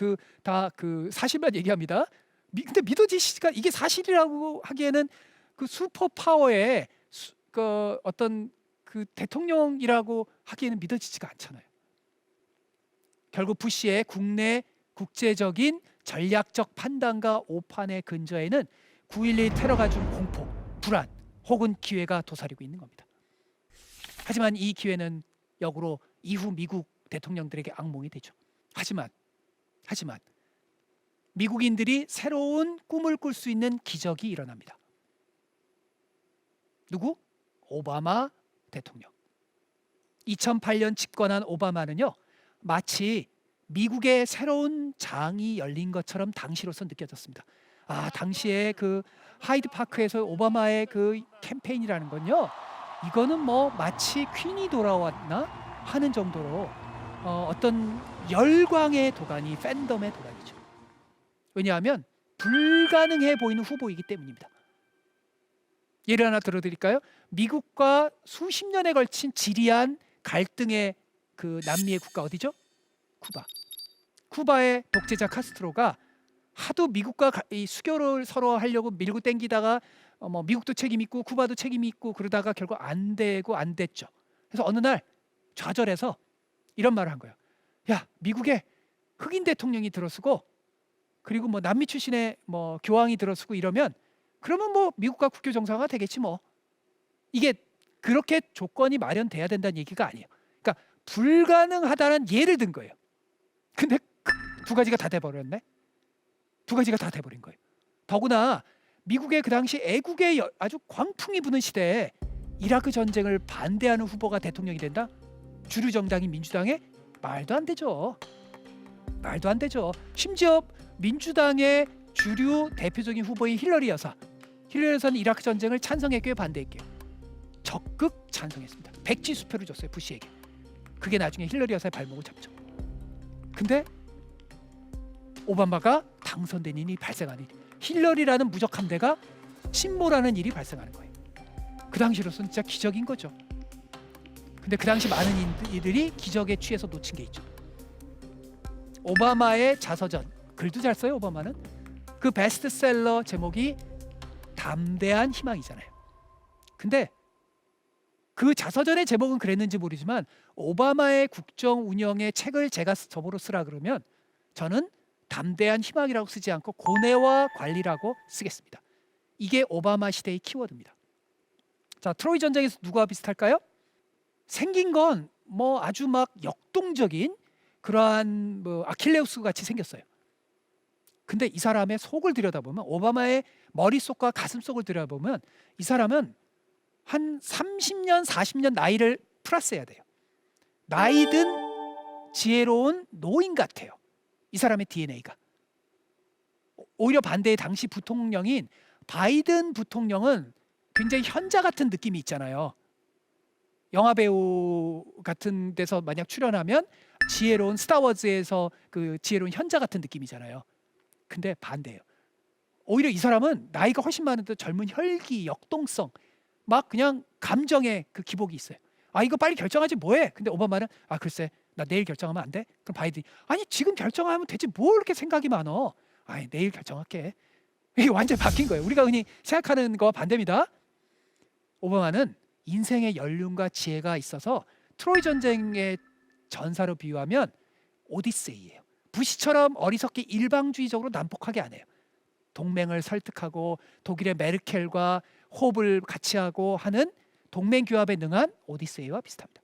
다 사실만 얘기합니다. 근데 믿어지시가 이게 사실이라고 하기에는 그 슈퍼 파워의 어떤 대통령이라고 하기에는 믿어지지가 않잖아요. 결국 부시의 국내 국제적인 전략적 판단과 오판의 근저에는 9.11 테러가 준 공포, 불안 혹은 기회가 도사리고 있는 겁니다. 하지만 이 기회는 역으로 이후 미국 대통령들에게 악몽이 되죠. 하지만 미국인들이 새로운 꿈을 꿀 수 있는 기적이 일어납니다. 누구? 오바마 대통령. 2008년 집권한 오바마는요, 마치 미국의 새로운 장이 열린 것처럼 당시로서 느껴졌습니다. 당시에 하이드 파크에서 오바마의 캠페인이라는 건요, 이거는 마치 퀸이 돌아왔나 하는 정도로 어떤 열광의 도가니, 팬덤의 도가니죠. 왜냐하면 불가능해 보이는 후보이기 때문입니다. 예를 하나 들어드릴까요? 미국과 수십 년에 걸친 지리한 갈등의 그 남미의 국가 어디죠? 쿠바. 쿠바의 독재자 카스트로가 하도 미국과 이 수교를 서로 하려고 밀고 땡기다가 뭐 미국도 책임 있고 쿠바도 책임이 있고 그러다가 결국 안 되고 안 됐죠. 그래서 어느 날 좌절해서 이런 말을 한 거예요. 야, 미국에 흑인 대통령이 들어서고 그리고 뭐 남미 출신의 뭐 교황이 들어서고 이러면 그러면 뭐 미국과 국교 정상화가 되겠지 뭐. 이게 그렇게 조건이 마련돼야 된다는 얘기가 아니에요. 그러니까 불가능하다는 예를 든 거예요. 근데 두 가지가 다 돼버렸네. 두 가지가 다 돼버린 거예요. 더구나 미국의 그 당시 애국의 아주 광풍이 부는 시대에 이라크 전쟁을 반대하는 후보가 대통령이 된다? 주류 정당인 민주당에 말도 안 되죠. 말도 안 되죠. 심지어 민주당의 주류 대표적인 후보인 힐러리 여사. 힐러리 여사는 이라크 전쟁을 찬성했고요, 반대했고요. 적극 찬성했습니다. 백지 수표를 줬어요, 부시에게. 그게 나중에 힐러리 여사의 발목을 잡죠. 근데 오바마가 당선된 일이 발생하는 일. 힐러리라는 무적 함대가 침몰하는 일이 발생하는 거예요. 그 당시로서는 진짜 기적인 거죠. 근데 그 당시 많은 이들이 기적에 취해서 놓친 게 있죠. 오바마의 자서전, 글도 잘 써요. 오바마는 그 베스트셀러 제목이 담대한 희망이잖아요. 근데 그 자서전의 제목은 그랬는지 모르지만 오바마의 국정 운영의 책을 제가 저보러 쓰라 그러면 저는 담대한 희망이라고 쓰지 않고 고뇌와 관리라고 쓰겠습니다. 이게 오바마 시대의 키워드입니다. 자, 트로이 전쟁에서 누구와 비슷할까요? 생긴 건 뭐 아주 막 역동적인 그러한 뭐 아킬레우스 같이 생겼어요. 근데 이 사람의 속을 들여다보면, 오바마의 머릿속과 가슴속을 들여다보면 이 사람은 한 30년 40년 나이를 플러스해야 돼요. 나이든 지혜로운 노인 같아요. 이 사람의 DNA가. 오히려 반대의 당시 부통령인 바이든 부통령은 굉장히 현자 같은 느낌이 있잖아요. 영화 배우 같은 데서 만약 출연하면 지혜로운 스타워즈에서 그 지혜로운 현자 같은 느낌이잖아요. 근데 반대예요. 오히려 이 사람은 나이가 훨씬 많은데 젊은 혈기, 역동성, 막 그냥 감정의 그 기복이 있어요. 아, 이거 빨리 결정하지 뭐해? 근데 오바마는 아, 글쎄 나 내일 결정하면 안 돼? 그럼 바이든이 아니 지금 결정하면 되지 뭘 이렇게 생각이 많어? 아니 내일 결정할게. 이게 완전 바뀐 거예요. 우리가 흔히 생각하는 거와 반대입니다. 오바마는 인생의 연륜과 지혜가 있어서 트로이 전쟁의 전사로 비유하면 오디세이예요. 부시처럼 어리석게 일방주의적으로 난폭하게 안 해요. 동맹을 설득하고 독일의 메르켈과 호흡을 같이 하고 하는 동맹 규합에 능한 오디세이와 비슷합니다.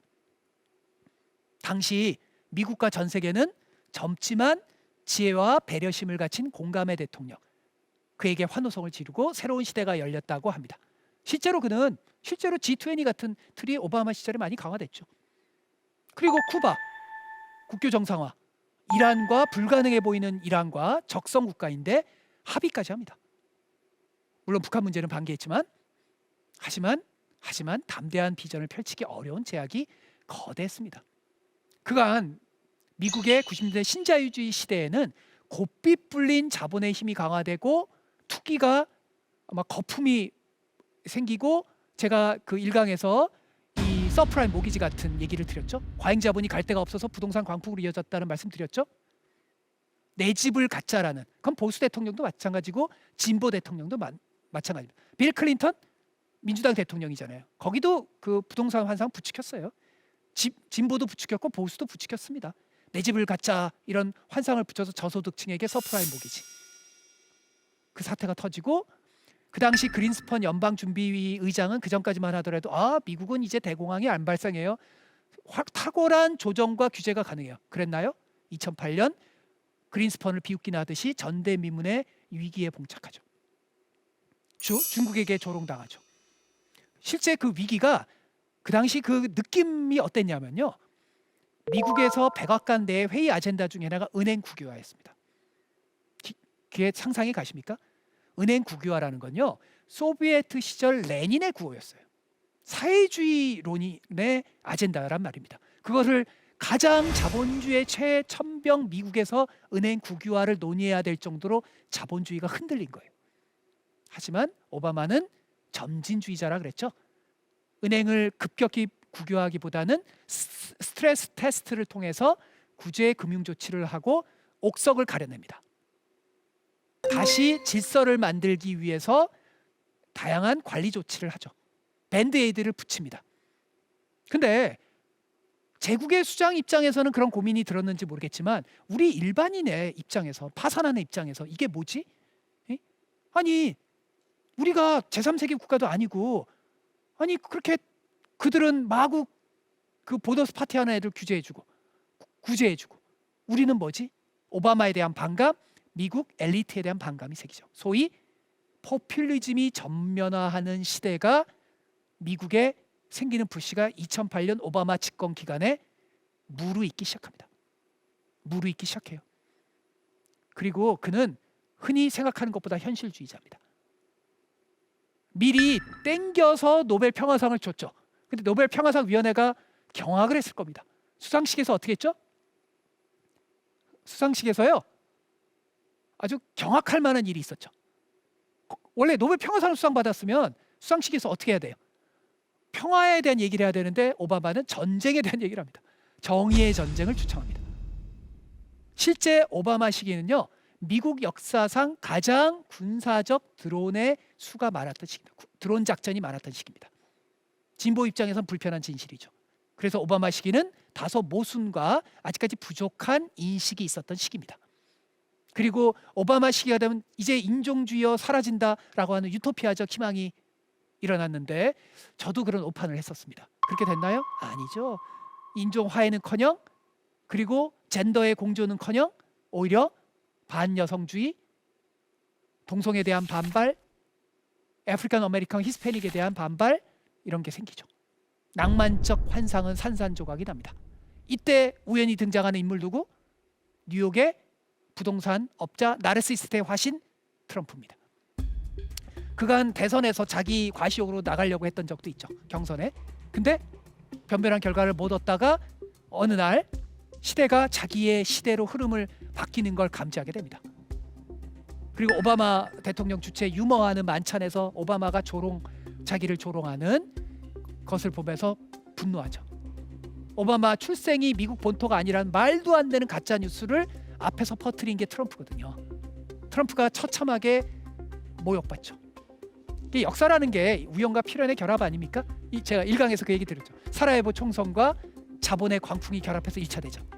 당시 미국과 전 세계는 젊지만 지혜와 배려심을 갖춘 공감의 대통령, 그에게 환호성을 지르고 새로운 시대가 열렸다고 합니다. 실제로 그는 G20 같은 틀이 오바마 시절에 많이 강화됐죠. 그리고 쿠바, 국교 정상화, 이란과 불가능해 보이는 이란과 적성 국가인데 합의까지 합니다. 물론 북한 문제는 반기했지만 하지만 담대한 비전을 펼치기 어려운 제약이 거대했습니다. 그간 미국의 90년대 신자유주의 시대에는 고삐 뿔린 자본의 힘이 강화되고 투기가 아마 거품이 생기고, 제가 그 1강에서 이 서프라임 모기지 같은 얘기를 드렸죠. 과잉 자본이 갈 데가 없어서 부동산 광풍으로 이어졌다는 말씀 드렸죠. 내 집을 갖자라는, 그건 보수 대통령도 마찬가지고 진보 대통령도 마찬가지입니다. 빌 클린턴 민주당 대통령이잖아요. 거기도 그 부동산 환상 부추겼어요. 진보도 부추겼고 보수도 부추겼습니다. 내 집을 갖자 이런 환상을 붙여서 저소득층에게 서프라임 모기지. 그 사태가 터지고 그 당시 그린스펀 연방준비위 의장은 그 전까지만 하더라도 미국은 이제 대공황이 안 발생해요. 탁월한 조정과 규제가 가능해요. 그랬나요? 2008년 그린스펀을 비웃기나 하듯이 전대미문의 위기에 봉착하죠. 중국에게 조롱당하죠. 실제 그 위기가 그 당시 그 느낌이 어땠냐면요. 미국에서 백악관 내 회의 아젠다 중에 하나가 은행 국유화였습니다. 그게 상상이 가십니까? 은행 국유화라는 건요, 소비에트 시절 레닌의 구호였어요. 사회주의론의 아젠다란 말입니다. 그것을 가장 자본주의의 최첨병 미국에서 은행 국유화를 논의해야 될 정도로 자본주의가 흔들린 거예요. 하지만 오바마는 점진주의자라 그랬죠. 은행을 급격히 국유화하기보다는 스트레스 테스트를 통해서 구제 금융 조치를 하고 옥석을 가려냅니다. 다시 질서를 만들기 위해서 다양한 관리 조치를 하죠. 밴드에이드를 붙입니다. 근데 제국의 수장 입장에서는 그런 고민이 들었는지 모르겠지만 우리 일반인의 입장에서, 파산하는 입장에서 이게 뭐지? 에? 아니 우리가 제3세계 국가도 아니고, 아니 그렇게 그들은 마구 그 보너스 파티하는 애들 규제해주고 구제해주고, 우리는 뭐지? 오바마에 대한 반감, 미국 엘리트에 대한 반감이 생기죠. 소위 포퓰리즘이 전면화하는 시대가 미국에 생기는 불씨가 2008년 오바마 집권 기간에 무르익기 시작합니다. 무르익기 시작해요. 그리고 그는 흔히 생각하는 것보다 현실주의자입니다. 미리 땡겨서 노벨 평화상을 줬죠. 근데 노벨 평화상 위원회가 경악을 했을 겁니다. 수상식에서 어떻게 했죠? 수상식에서요, 아주 경악할 만한 일이 있었죠. 원래 노벨 평화상을 수상받았으면 수상식에서 어떻게 해야 돼요? 평화에 대한 얘기를 해야 되는데 오바마는 전쟁에 대한 얘기를 합니다. 정의의 전쟁을 주창합니다. 실제 오바마 시기는요, 미국 역사상 가장 군사적 드론의 수가 많았던 시기입니다. 드론 작전이 많았던 시기입니다. 진보 입장에선 불편한 진실이죠. 그래서 오바마 시기는 다소 모순과 아직까지 부족한 인식이 있었던 시기입니다. 그리고 오바마 시기가 되면 이제 인종주의가 사라진다라고 하는 유토피아적 희망이 일어났는데 저도 그런 오판을 했었습니다. 그렇게 됐나요? 아니죠. 인종화해는커녕, 그리고 젠더의 공존은커녕 오히려 반여성주의, 동성에 대한 반발, 아프리칸 아메리칸 히스패닉에 대한 반발, 이런 게 생기죠. 낭만적 환상은 산산조각이 납니다. 이때 우연히 등장하는 인물 누구? 뉴욕의 부동산 업자 나르시스트의 화신 트럼프입니다. 그간 대선에서 자기 과시욕으로 나가려고 했던 적도 있죠. 경선에. 근데 변변한 결과를 못 얻다가 어느 날 시대가 자기의 시대로 흐름을 바뀌는 걸 감지하게 됩니다. 그리고 오바마 대통령 주최 유머하는 만찬에서 오바마가 자기를 조롱하는 것을 보면서 분노하죠. 오바마 출생이 미국 본토가 아니라는 말도 안 되는 가짜 뉴스를 앞에서 퍼뜨린 게 트럼프거든요. 트럼프가 처참하게 모욕받죠. 이게 역사라는 게 우연과 필연의 결합 아닙니까? 제가 1강에서 그 얘기 드렸죠. 사라예보 총선과 자본의 광풍이 결합해서 1차 대전.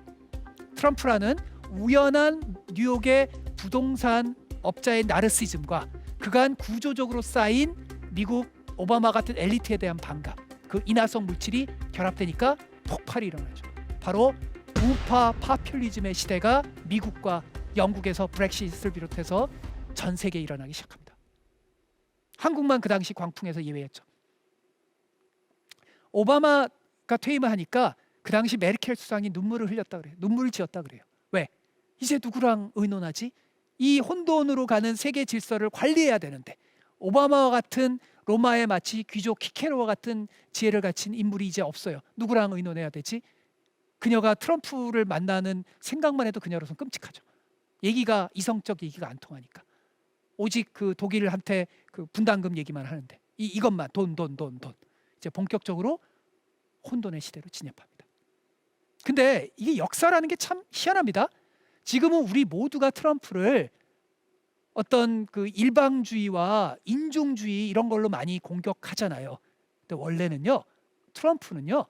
트럼프라는 우연한 뉴욕의 부동산 업자의 나르시즘과 그간 구조적으로 쌓인 미국 오바마 같은 엘리트에 대한 반감, 그 인화성 물질이 결합되니까 폭발이 일어나죠. 바로 우파 파퓰리즘의 시대가 미국과 영국에서 브렉시트를 비롯해서 전 세계에 일어나기 시작합니다. 한국만 그 당시 광풍에서 예외였죠. 오바마가 퇴임을 하니까 그 당시 메르켈 수상이 눈물을 흘렸다 그래요. 눈물을 지었다 그래요. 왜? 이제 누구랑 의논하지? 이 혼돈으로 가는 세계 질서를 관리해야 되는데 오바마와 같은 로마의 마치 귀족 키케로와 같은 지혜를 갖춘 인물이 이제 없어요. 누구랑 의논해야 되지? 그녀가 트럼프를 만나는 생각만 해도 그녀로서는 끔찍하죠. 얘기가 이성적 얘기가 안 통하니까. 오직 그 독일한테 그 분담금 얘기만 하는데 이것만 돈. 이제 본격적으로 혼돈의 시대로 진입합니다. 근데 이게 역사라는 게 참 희한합니다. 지금은 우리 모두가 트럼프를 어떤 그 일방주의와 인종주의 이런 걸로 많이 공격하잖아요. 근데 원래는요, 트럼프는요,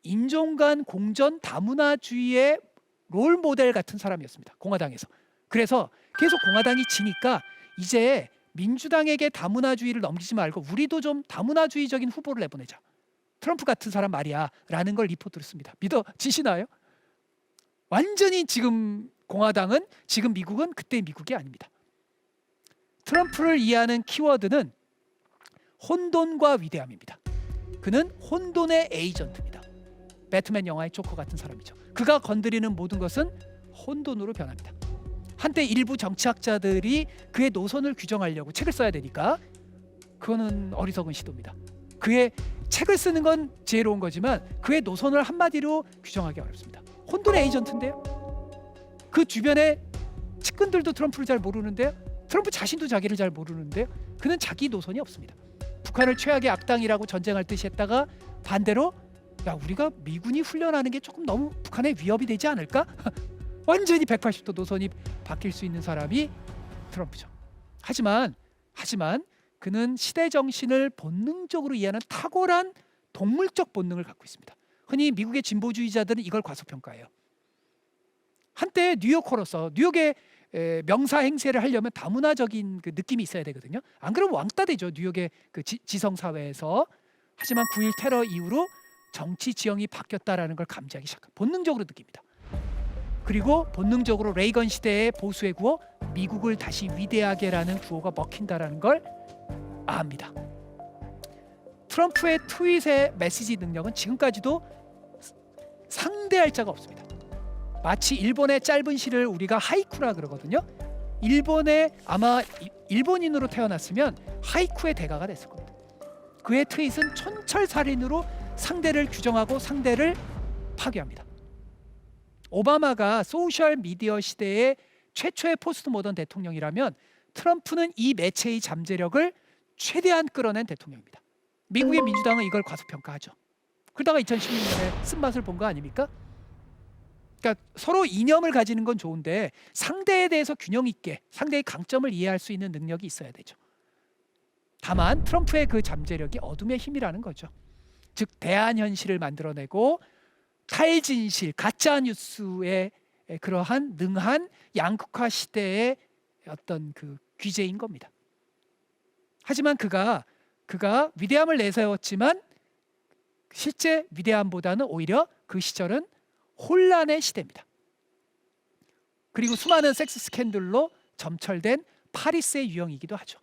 인종 간 공전 다문화주의의 롤 모델 같은 사람이었습니다. 공화당에서. 그래서 계속 공화당이 지니까 이제 민주당에게 다문화주의를 넘기지 말고 우리도 좀 다문화주의적인 후보를 내보내자. 트럼프 같은 사람 말이야 라는 걸 리포트를 씁니다. 믿어지시나요? 완전히 지금 공화당은, 지금 미국은 그때 미국이 아닙니다. 트럼프를 이해하는 키워드는 혼돈과 위대함입니다. 그는 혼돈의 에이전트입니다. 배트맨 영화의 조커 같은 사람이죠. 그가 건드리는 모든 것은 혼돈으로 변합니다. 한때 일부 정치학자들이 그의 노선을 규정하려고 책을 써야 되니까 그거는 어리석은 시도입니다. 그의 책을 쓰는 건 지혜로운 거지만 그의 노선을 한마디로 규정하기 어렵습니다. 혼돈의 에이전트인데요. 그 주변에 측근들도 트럼프를 잘 모르는데요. 트럼프 자신도 자기를 잘 모르는데요. 그는 자기 노선이 없습니다. 북한을 최악의 악당이라고 전쟁할 듯이 했다가 반대로 야 우리가 미군이 훈련하는 게 조금 너무 북한에 위협이 되지 않을까? 완전히 180도 노선이 바뀔 수 있는 사람이 트럼프죠. 하지만 그는 시대 정신을 본능적으로 이해하는 탁월한 동물적 본능을 갖고 있습니다. 흔히 미국의 진보주의자들은 이걸 과소평가해요. 한때 뉴요커로서 뉴욕의 명사 행세를 하려면 다문화적인 그 느낌이 있어야 되거든요. 안 그러면 왕따 되죠. 뉴욕의 그 지성 사회에서. 하지만 9.1 테러 이후로 정치 지형이 바뀌었다라는 걸 감지하기 시작합니다. 본능적으로 느낍니다. 그리고 본능적으로 레이건 시대의 보수의 구호 미국을 다시 위대하게라는 구호가 먹힌다라는 걸 압니다. 트럼프의 트윗의 메시지 능력은 지금까지도 상대할 자가 없습니다. 마치 일본의 짧은 시를 우리가 하이쿠라 그러거든요. 일본의 아마 일본인으로 태어났으면 하이쿠의 대가가 됐을 겁니다. 그의 트윗은 촌철살인으로 상대를 규정하고 상대를 파괴합니다. 오바마가 소셜 미디어 시대의 최초의 포스트 모던 대통령이라면 트럼프는 이 매체의 잠재력을 최대한 끌어낸 대통령입니다. 미국의 민주당은 이걸 과소평가하죠. 그러다가 2016년에 쓴맛을 본 거 아닙니까? 그러니까 서로 이념을 가지는 건 좋은데 상대에 대해서 균형 있게 상대의 강점을 이해할 수 있는 능력이 있어야 되죠. 다만 트럼프의 그 잠재력이 어둠의 힘이라는 거죠. 즉 대안 현실을 만들어내고 탈진실, 가짜 뉴스의 그러한 능한 양극화 시대의 어떤 그 귀재인 겁니다. 하지만 그가 위대함을 내세웠지만 실제 위대함보다는 오히려 그 시절은 혼란의 시대입니다. 그리고 수많은 섹스 스캔들로 점철된 파리스의 유형이기도 하죠.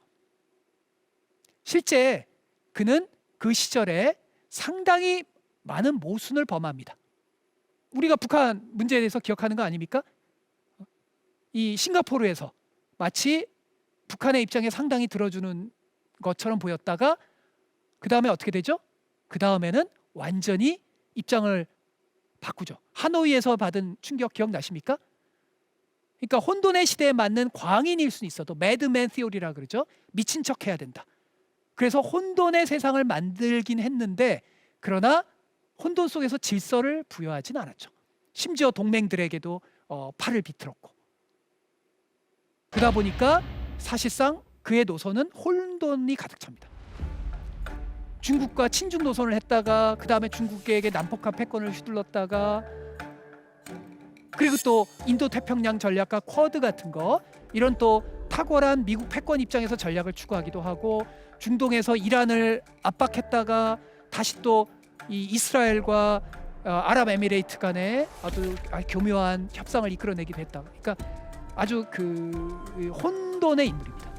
실제 그는 그 시절에 상당히 많은 모순을 범합니다. 우리가 북한 문제에 대해서 기억하는 거 아닙니까? 이 싱가포르에서 마치 북한의 입장에 상당히 들어주는 것처럼 보였다가 그 다음에 어떻게 되죠? 그 다음에는 완전히 입장을 바꾸죠. 하노이에서 받은 충격 기억나십니까? 그러니까 혼돈의 시대에 맞는 광인일 수는 있어도 매드맨 티오리라 그러죠. 미친 척 해야 된다. 그래서 혼돈의 세상을 만들긴 했는데 그러나 혼돈 속에서 질서를 부여하진 않았죠. 심지어 동맹들에게도 팔을 비틀었고 그러다 보니까 사실상 그의 노선은 혼돈이 가득 찹니다. 중국과 친중 노선을 했다가 그 다음에 중국에게 남북한 패권을 휘둘렀다가 그리고 또 인도 태평양 전략과 쿼드 같은 거 이런 또 탁월한 미국 패권 입장에서 전략을 추구하기도 하고 중동에서 이란을 압박했다가 다시 또 이 이스라엘과 아랍에미레이트 간에 아주 교묘한 협상을 이끌어내기도 했다. 그러니까 아주 그 혼돈의 인물입니다.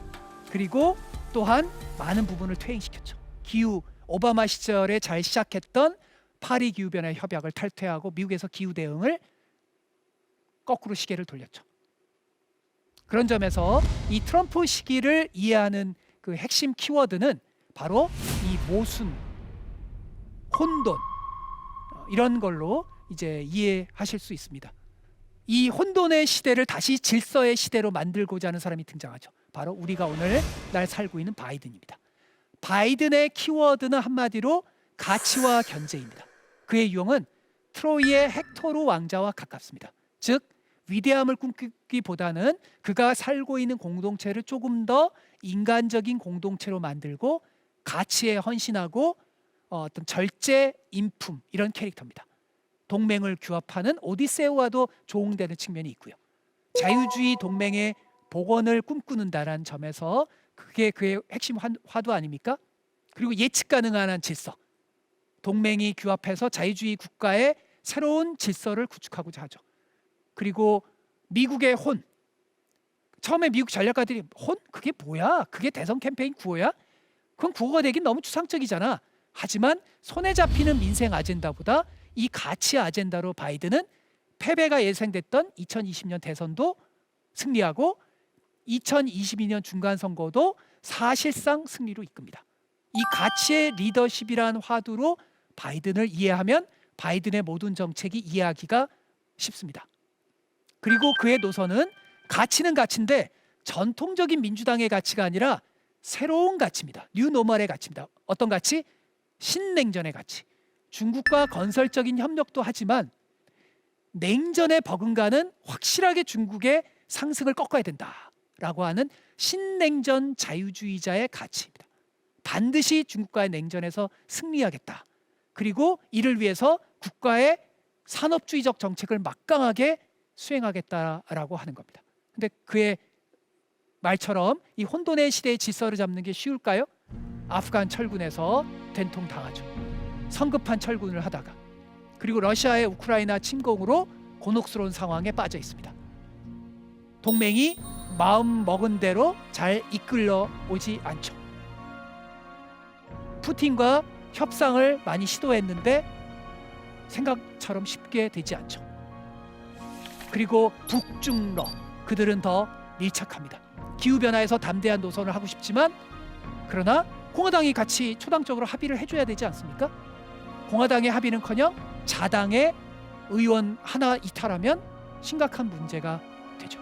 그리고 또한 많은 부분을 퇴행시켰죠. 기후 오바마 시절에 잘 시작했던 파리 기후변화 협약을 탈퇴하고 미국에서 기후 대응을 거꾸로 시계를 돌렸죠. 그런 점에서 이 트럼프 시기를 이해하는 그 핵심 키워드는 바로 이 모순, 혼돈 이런 걸로 이제 이해하실 수 있습니다. 이 혼돈의 시대를 다시 질서의 시대로 만들고자 하는 사람이 등장하죠. 바로 우리가 오늘 날 살고 있는 바이든입니다. 바이든의 키워드는 한마디로 가치와 견제입니다. 그의 유형은 트로이의 헥토르 왕자와 가깝습니다. 즉 위대함을 꿈꾸기보다는 그가 살고 있는 공동체를 조금 더 인간적인 공동체로 만들고 가치에 헌신하고 어떤 절제 인품 이런 캐릭터입니다. 동맹을 규합하는 오디세우와도 조응되는 측면이 있고요. 자유주의 동맹의 복원을 꿈꾸는다라는 점에서 그게 그의 핵심 화두 아닙니까? 그리고 예측 가능한 질서. 동맹이 규합해서 자유주의 국가의 새로운 질서를 구축하고자 하죠. 그리고 미국의 혼. 처음에 미국 전략가들이 혼? 그게 뭐야? 그게 대선 캠페인 구호야? 그건 구호가 되긴 너무 추상적이잖아. 하지만 손에 잡히는 민생 아젠다보다 이 가치 아젠다로 바이든은 패배가 예상됐던 2020년 대선도 승리하고 2022년 중간선거도 사실상 승리로 이끕니다. 이 가치의 리더십이라는 화두로 바이든을 이해하면 바이든의 모든 정책이 이해하기가 쉽습니다. 그리고 그의 노선은 가치는 가치인데 전통적인 민주당의 가치가 아니라 새로운 가치입니다. 뉴 노멀의 가치입니다. 어떤 가치? 신냉전의 가치. 중국과 건설적인 협력도 하지만 냉전의 버금가는 확실하게 중국의 상승을 꺾어야 된다라고 하는 신냉전 자유주의자의 가치입니다. 반드시 중국과의 냉전에서 승리하겠다. 그리고 이를 위해서 국가의 산업주의적 정책을 막강하게 수행하겠다라고 하는 겁니다. 근데 그의 말처럼 이 혼돈의 시대의 질서를 잡는 게 쉬울까요? 아프간 철군에서 된통 당하죠. 성급한 철군을 하다가, 그리고 러시아의 우크라이나 침공으로 곤혹스러운 상황에 빠져 있습니다. 동맹이 마음 먹은 대로 잘 이끌려 오지 않죠. 푸틴과 협상을 많이 시도했는데 생각처럼 쉽게 되지 않죠. 그리고 북중러, 그들은 더 밀착합니다. 기후변화에서 담대한 노선을 하고 싶지만, 그러나 공화당이 같이 초당적으로 합의를 해줘야 되지 않습니까? 공화당의 합의는커녕 자당의 의원 하나 이탈하면 심각한 문제가 되죠.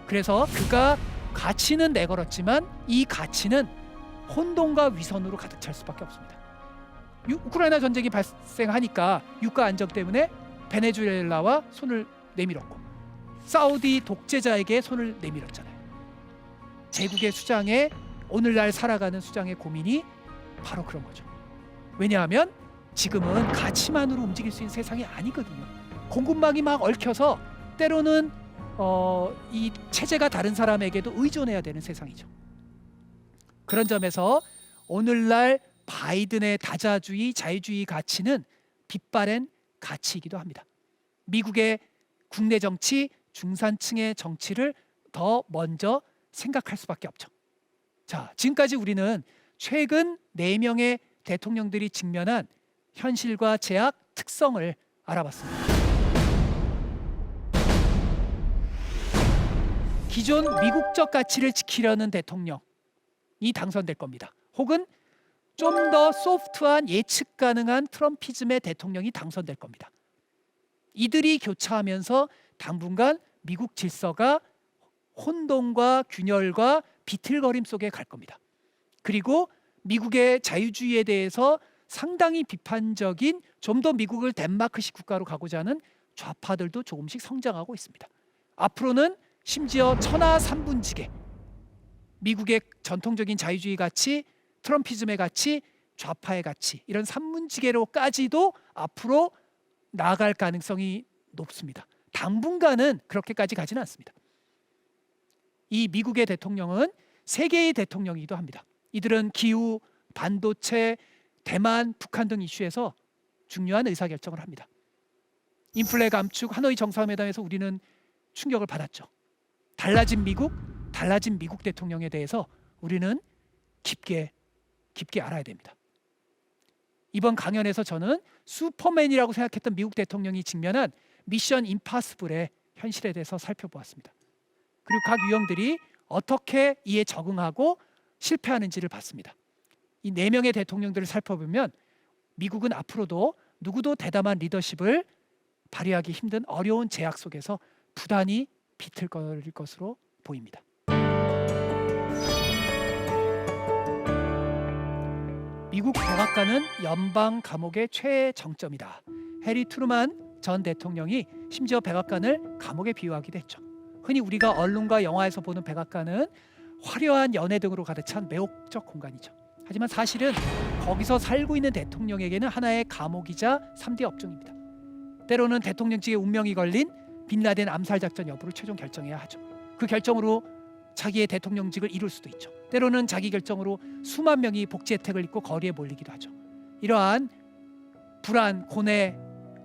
그래서 그가 가치는 내걸었지만 이 가치는 혼돈과 위선으로 가득 찰 수밖에 없습니다. 우크라이나 전쟁이 발생하니까 유가 안정 때문에 베네수엘라와 손을 내밀었고, 사우디 독재자에게 손을 내밀었잖아요. 제국의 수장의, 오늘날 살아가는 수장의 고민이 바로 그런 거죠. 왜냐하면 지금은 가치만으로 움직일 수 있는 세상이 아니거든요. 공급망이 막 얽혀서 때로는 이 체제가 다른 사람에게도 의존해야 되는 세상이죠. 그런 점에서 오늘날 바이든의 다자주의, 자유주의 가치는 빛바랜 가치이기도 합니다. 미국의 국내 정치, 중산층의 정치를 더 먼저 생각할 수밖에 없죠. 자, 지금까지 우리는 최근 4명의 대통령들이 직면한 현실과 제약, 특성을 알아봤습니다. 기존 미국적 가치를 지키려는 대통령이 당선될 겁니다. 혹은 좀 더 소프트한 예측 가능한 트럼피즘의 대통령이 당선될 겁니다. 이들이 교차하면서 당분간 미국 질서가 혼돈과 균열과 비틀거림 속에 갈 겁니다. 그리고 미국의 자유주의에 대해서 상당히 비판적인, 좀 더 미국을 덴마크식 국가로 가고자 하는 좌파들도 조금씩 성장하고 있습니다. 앞으로는 심지어 천하 삼분지계, 미국의 전통적인 자유주의 가치, 트럼피즘의 가치, 좌파의 가치, 이런 삼분지계로까지도 앞으로 나아갈 가능성이 높습니다. 당분간은 그렇게까지 가지는 않습니다. 이 미국의 대통령은 세계의 대통령이기도 합니다. 이들은 기후, 반도체, 대만, 북한 등 이슈에서 중요한 의사결정을 합니다. 인플레 감축, 하노이 정상회담에서 우리는 충격을 받았죠. 달라진 미국 대통령에 대해서 우리는 깊게 알아야 됩니다. 이번 강연에서 저는 슈퍼맨이라고 생각했던 미국 대통령이 직면한 미션 임파서블의 현실에 대해서 살펴보았습니다. 그리고 각 유형들이 어떻게 이에 적응하고 실패하는지를 봤습니다. 이 4명의 대통령들을 살펴보면 미국은 앞으로도 누구도 대담한 리더십을 발휘하기 힘든 어려운 제약 속에서 부단히 비틀거릴 것으로 보입니다. 미국 백악관은 연방 감옥의 최정점이다. 해리 트루만 전 대통령이 심지어 백악관을 감옥에 비유하기도 했죠. 흔히 우리가 언론과 영화에서 보는 백악관은 화려한 연회 등으로 가득 찬 매혹적 공간이죠. 하지만 사실은 거기서 살고 있는 대통령에게는 하나의 감옥이자 3대 업종입니다. 때로는 대통령직의 운명이 걸린 빈라덴 암살 작전 여부를 최종 결정해야 하죠. 그 결정으로 자기의 대통령직을 잃을 수도 있죠. 때로는 자기 결정으로 수만 명이 복지 혜택을 잊고 거리에 몰리기도 하죠. 이러한 불안, 고뇌,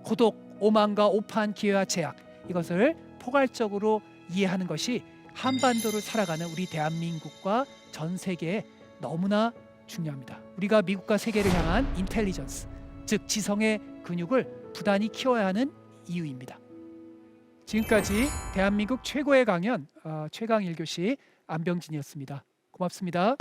고독, 오만과 오판, 기회와 제약, 이것을 포괄적으로 이해하는 것이 한반도를 살아가는 우리 대한민국과 전 세계에 너무나 중요합니다. 우리가 미국과 세계를 향한 인텔리전스, 즉 지성의 근육을 부단히 키워야 하는 이유입니다. 지금까지 대한민국 최고의 강연 최강 1교시 안병진이었습니다. 고맙습니다.